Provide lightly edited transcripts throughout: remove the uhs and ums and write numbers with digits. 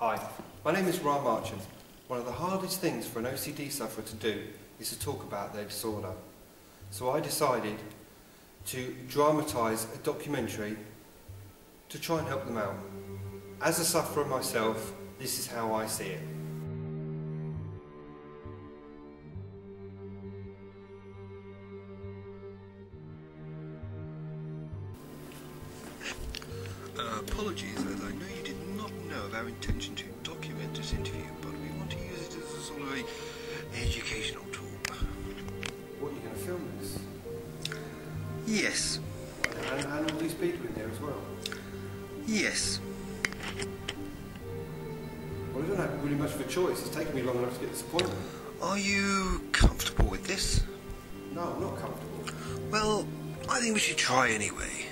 Hi, my name is Marchant. One of the hardest things for an OCD sufferer to do is to talk about their disorder. So I decided to dramatise a documentary to try and help them out. As a sufferer myself, this is how I see it. Apologies, as I know you did not know of our intention to document this interview, but we want to use it as a sort of a educational tool. What, you're going to film this? Yes. And all these people in there as well? Yes. Well, I don't have really much of a choice. It's taken me long enough to get this appointment. Are you comfortable with this? No, I'm not comfortable. Well, I think we should try anyway.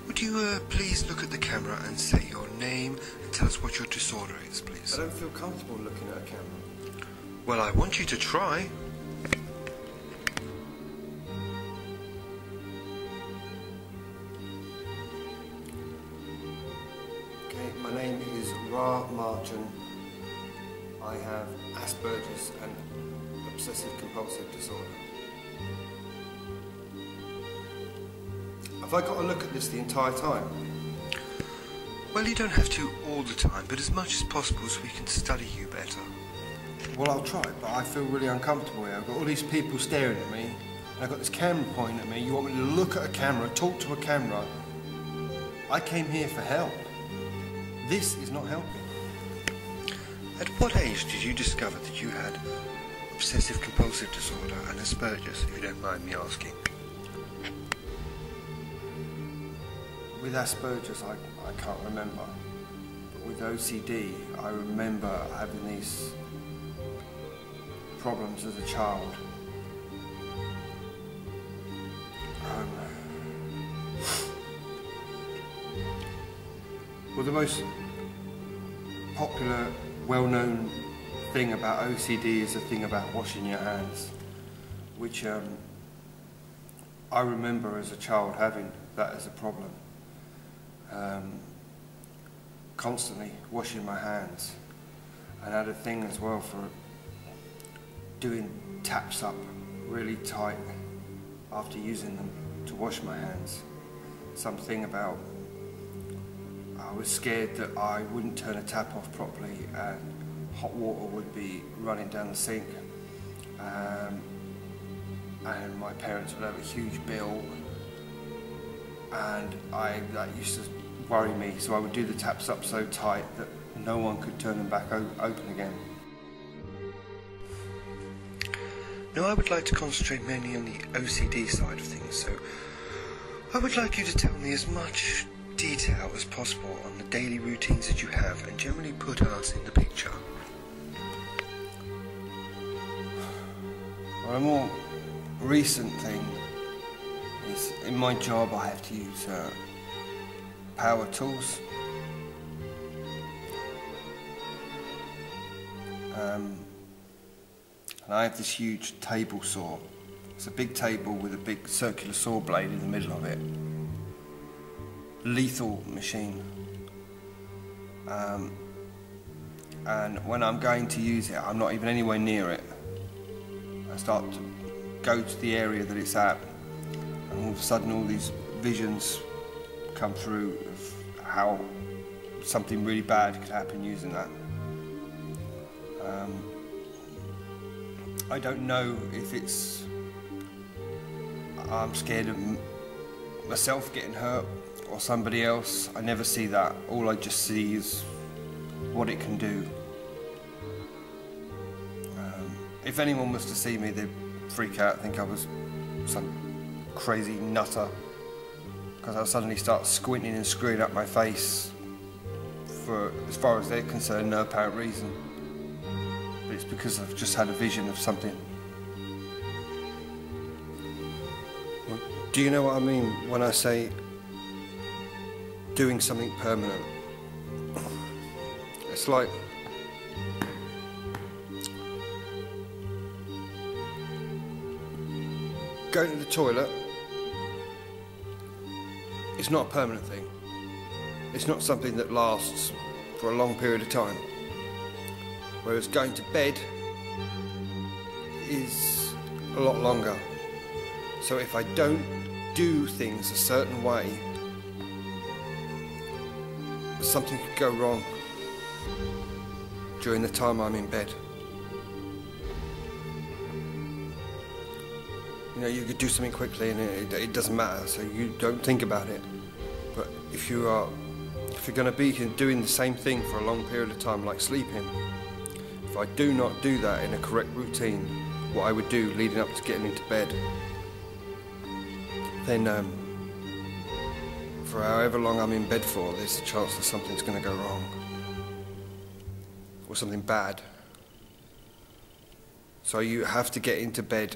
Would you please look at the camera and say your name and tell us what your disorder is, please? I don't feel comfortable looking at a camera. Well, I want you to try. Okay, my name is Marchant. I have Aspergers and obsessive compulsive disorder. Have I got to look at this the entire time? Well, you don't have to all the time, but as much as possible so we can study you better. Well, I'll try, but I feel really uncomfortable here. I've got all these people staring at me, and I've got this camera pointing at me. You want me to look at a camera, talk to a camera? I came here for help. This is not helping. At what age did you discover that you had obsessive compulsive disorder and Aspergers, if you don't mind me asking? With Aspergers, I can't remember. But with OCD, I remember having these problems as a child. Well, the most popular, well-known thing about OCD is the thing about washing your hands, which I remember as a child having that as a problem. Constantly washing my hands, and I had a thing as well for doing taps up really tight after using them to wash my hands. Something about I was scared that I wouldn't turn a tap off properly and hot water would be running down the sink, and my parents would have a huge bill, and that used to worry me, so I would do the taps up so tight that no one could turn them back open again. Now, I would like to concentrate mainly on the OCD side of things, so I would like you to tell me as much detail as possible on the daily routines that you have, and generally put us in the picture. Well, a more recent thing is in my job I have to use power tools. And I have this huge table saw. It's a big table with a big circular saw blade in the middle of it. Lethal machine. And when I'm going to use it, I'm not even anywhere near it. I start to go to the area that it's at, and all of a sudden all these visions come through of how something really bad could happen using that. I don't know if it's I'm scared of myself getting hurt or somebody else. I never see that. All I just see is what it can do. If anyone was to see me, they'd freak out, think I was some crazy nutter, because I'll suddenly start squinting and screwing up my face for, as far as they're concerned, no apparent reason. But it's because I've just had a vision of something. Well, do you know what I mean when I say doing something permanent? It's like going to the toilet. It's not a permanent thing. it's not something that lasts for a long period of time. Whereas going to bed is a lot longer. So if I don't do things a certain way, something could go wrong during the time I'm in bed. You know, you could do something quickly and it doesn't matter, so you don't think about it. But if you're going to be doing the same thing for a long period of time, like sleeping, if I do not do that in a correct routine, what I would do leading up to getting into bed, then for however long I'm in bed for, there's a chance that something's going to go wrong. Or something bad. So you have to get into bed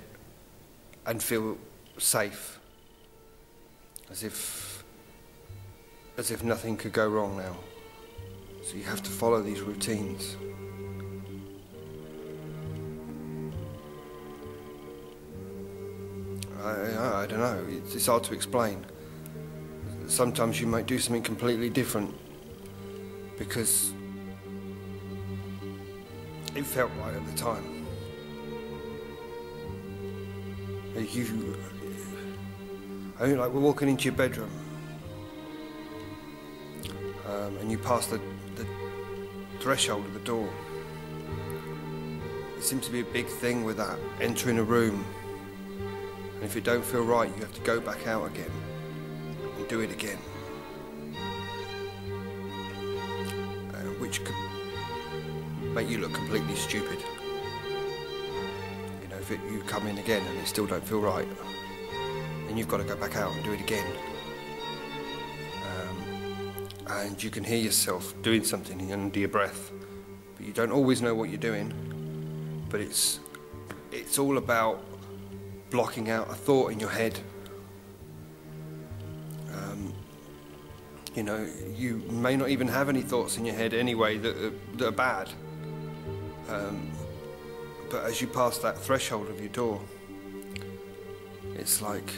and feel safe. As if nothing could go wrong now. So you have to follow these routines. I don't know, it's hard to explain. Sometimes you might do something completely different because it felt right at the time. I mean, like we're walking into your bedroom and you pass the threshold of the door. It seems to be a big thing with that, entering a room. And if it don't feel right, you have to go back out again and do it again. Which could make you look completely stupid. You know, if you come in again and it still don't feel right, then you've got to go back out and do it again. And you can hear yourself doing something under your breath, but you don't always know what you're doing. But it's all about blocking out a thought in your head. You know, you may not even have any thoughts in your head anyway that are bad. But as you pass that threshold of your door, it's like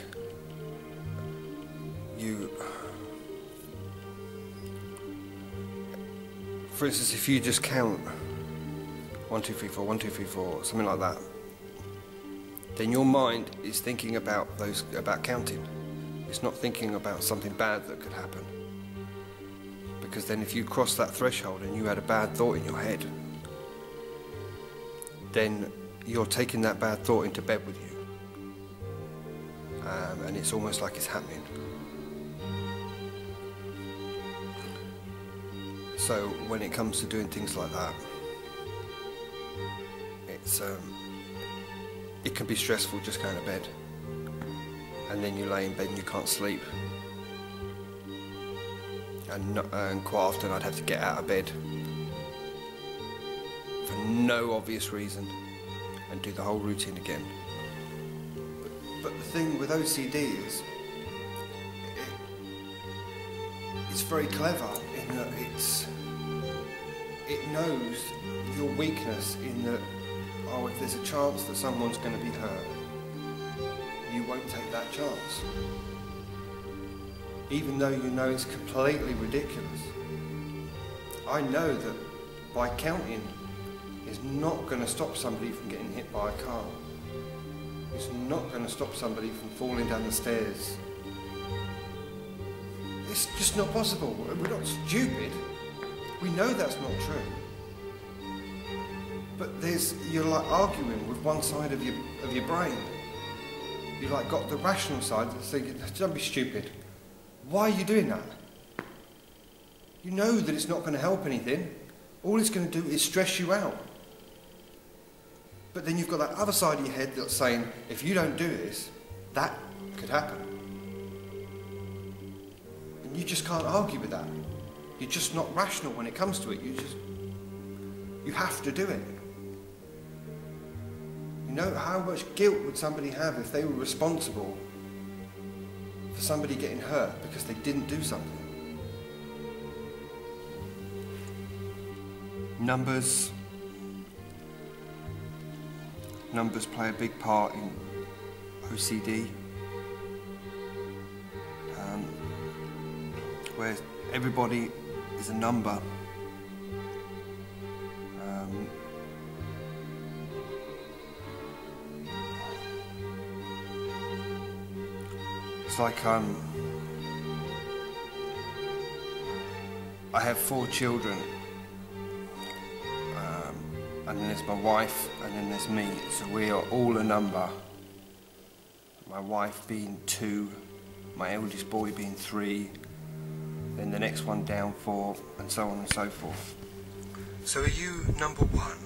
for instance, if you just count 1, 2, 3, 4, 1, 2, 3, 4, something like that, then your mind is thinking about counting. It's not thinking about something bad that could happen. Because then if you cross that threshold and you had a bad thought in your head, then you're taking that bad thought into bed with you. And it's almost like it's happening. So when it comes to doing things like that, it can be stressful just going to bed. And then you lay in bed and you can't sleep. And quite often I'd have to get out of bed for no obvious reason and do the whole routine again. But the thing with OCD is it's very clever in that it knows your weakness in that, oh, if there's a chance that someone's going to be hurt, you won't take that chance. Even though you know it's completely ridiculous. I know that by counting is not going to stop somebody from getting hit by a car. It's not going to stop somebody from falling down the stairs. It's just not possible. We're not stupid. We know that's not true. But you're like arguing with one side of your brain. You like got the rational side that's thinking, don't be stupid. Why are you doing that? You know that it's not going to help anything. All it's going to do is stress you out. But then you've got that other side of your head that's saying, if you don't do this, that could happen. And you just can't argue with that. You're just not rational when it comes to it. You have to do it. You know, how much guilt would somebody have if they were responsible for somebody getting hurt because they didn't do something? Numbers play a big part in OCD, where everybody is a number. It's like I have 4 children, and then there's my wife, and then there's me, so we are all a number. My wife being 2, my eldest boy being 3, then the next one down 4, and so on and so forth. So are you number 1?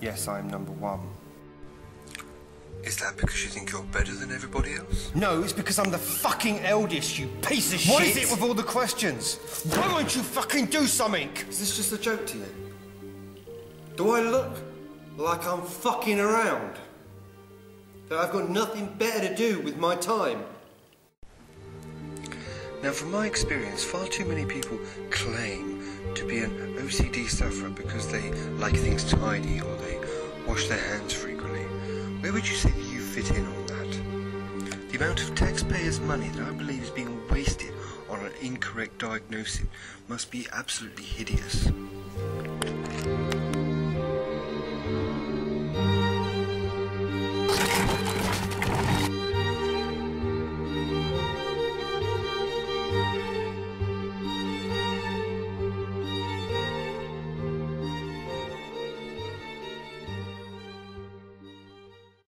Yes, I am number 1. Is that because you think you're better than everybody else? No, it's because I'm the fucking eldest, you piece of shit! What is it with all the questions? Why won't you fucking do something? Is this just a joke to you? Do I look like I'm fucking around? That I've got nothing better to do with my time? Now, from my experience, far too many people claim to be an OCD sufferer because they like things tidy or they wash their hands frequently. Where would you say that you fit in on that? The amount of taxpayers' money that I believe is being wasted on an incorrect diagnosis must be absolutely hideous.